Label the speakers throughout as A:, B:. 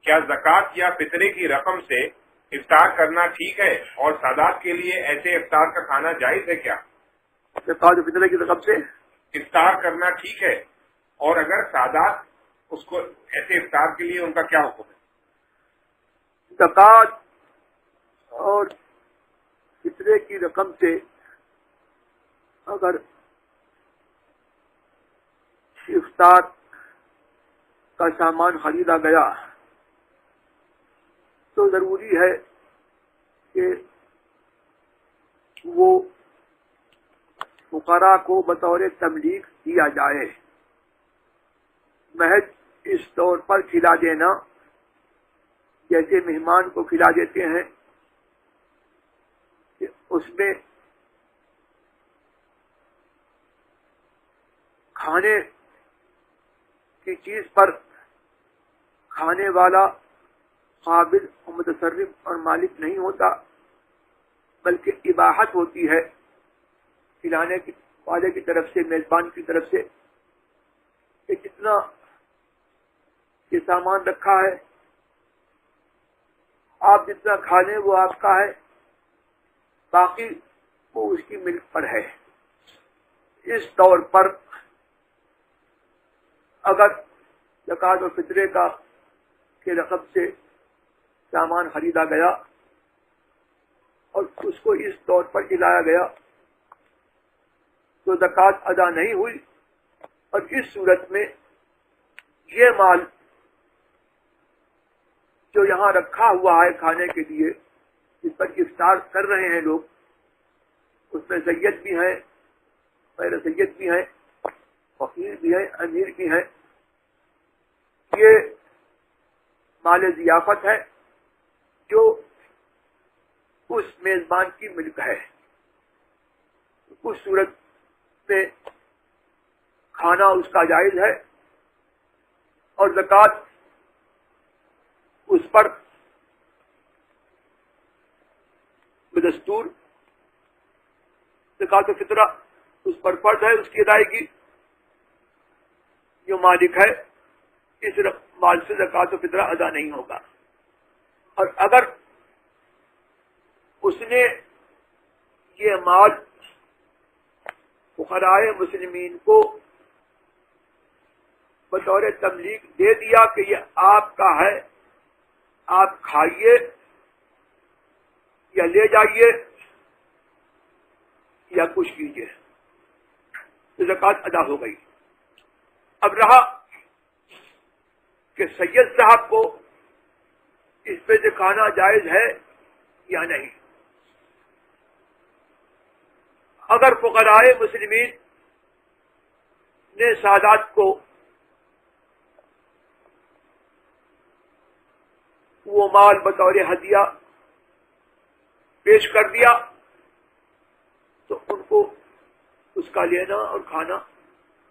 A: کیا زکوٰۃ یا فطرے کی رقم سے افطار کرنا ٹھیک ہے، اور سادات کے لیے ایسے افطار کا کھانا جائز ہے کیا؟
B: زکوٰۃ و فطرے کی رقم سے
A: افطار کرنا ٹھیک ہے، اور اگر سادات اس کو ایسے افطار کے لیے ان کا کیا حکم ہے؟
B: زکوٰۃ اور فطرے کی رقم سے اگر افطار کا سامان خریدا گیا تو ضروری ہے کہ وہ فقراء کو بطور تبلیغ دیا جائے۔ محض اس طور پر کھلا دینا جیسے مہمان کو کھلا دیتے ہیں کہ اس میں کھانے کی چیز پر کھانے والا قابل و متصرف اور مالک نہیں ہوتا، بلکہ اباحت ہوتی ہے کھلانے والے کی طرف سے، میزبان کی طرف سے، کہ کتنا یہ سامان رکھا ہے، آپ جتنا کھا لیں وہ آپ کا ہے، باقی وہ اس کی ملک پر ہے۔ اس طور پر اگر زکوٰۃ و فطرے کے رقم سے سامان خریدا گیا اور اس کو اس طور پر کھلایا گیا تو زکوٰۃ ادا نہیں ہوئی، اور اس صورت میں یہ مال جو یہاں رکھا ہوا ہے کھانے کے لیے، جس پر افطار کر رہے ہیں لوگ، اس میں سید بھی ہیں، غیر سید بھی ہیں، فقیر بھی ہیں، امیر بھی ہیں، یہ مال ضیافت ہے جو اس میزبان کی ملک ہے۔ اس صورت میں کھانا اس کا جائز ہے، اور زکوٰۃ اس پر بدستور زکوٰۃ و فطرہ اس پر فرض ہے اس کی ادائیگی۔ جو مالک ہے اس مال سے زکوٰۃ و فطرہ ادا نہیں ہوگا، اور اگر اس نے یہ مال فقراء مسلمین کو بطور تبلیغ دے دیا کہ یہ آپ کا ہے، آپ کھائیے یا لے جائیے یا کچھ کیجیے، تو زکوٰۃ ادا ہو گئی۔ اب رہا کہ سید صاحب کو اس پہ سے کھانا جائز ہے یا نہیں۔ اگر فقراء مسلمین نے سادات کو وہ مال بطور ہدیہ پیش کر دیا تو ان کو اس کا لینا اور کھانا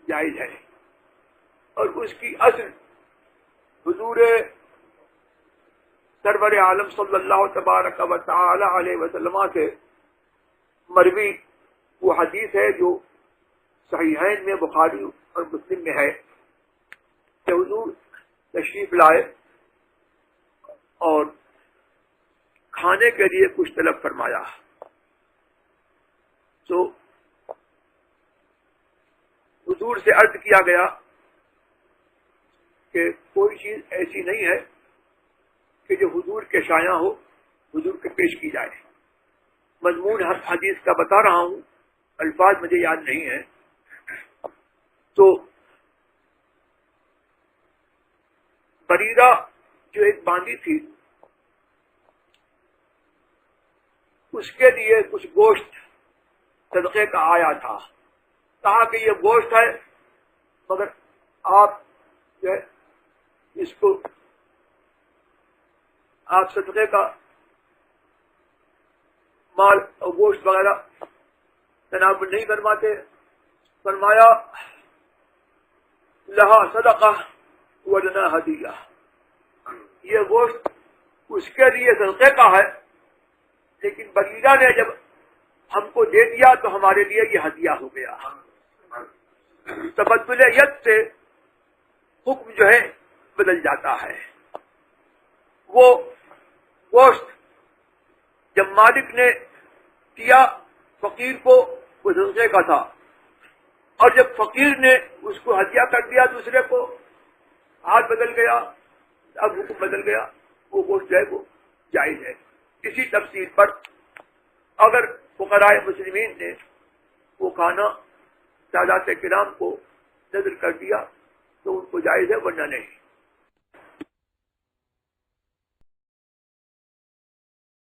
B: جائز ہے، اور اس کی اصل حضور سرور عالم صلی اللہ تبارک و تعالی علیہ وسلم سے مروی وہ حدیث ہے جو صحیحین میں بخاری اور مسلم میں ہے کہ حضور تشریف لائے اور کھانے کے لیے کچھ طلب فرمایا، تو حضور سے عرض کیا گیا کہ کوئی چیز ایسی نہیں ہے کہ جو حضور کے شایع ہو، حضور کے پیش کی جائے۔ مضمون حدیث کا بتا رہا ہوں، الفاظ مجھے یاد نہیں ہیں۔ تو بریرہ جو ایک باندی تھی، اس کے لیے کچھ گوشت صدقے کا آیا تھا، کہا کہ یہ گوشت ہے مگر آپ جو ہے اس کو آپ صدقے کا مال اور گوشت وغیرہ تناول نہیں فرماتے۔ فرمایا لہا صدقہ ولنا ہدیہ، یہ گوشت اس کے لیے صدقے کا ہے، لیکن بریرہ نے جب ہم کو دے دیا تو ہمارے لیے یہ ہدیہ ہو گیا۔ تبدل ید سے حکم جو ہے بدل جاتا ہے۔ وہ گوشت جب مالک نے دیا فقیر کو وہ دوسرے کا تھا، اور جب فقیر نے اس کو ہدیہ کر دیا دوسرے کو، ہاتھ بدل گیا، اب حکم بدل گیا، وہ گوشت جو ہے وہ جائز ہے۔ اسی تفصیل پر اگر فقراء مسلمین نے وہ کھانا سادات کرام کو نذر کر دیا تو ان کو جائز ہے، ورنہ نہیں۔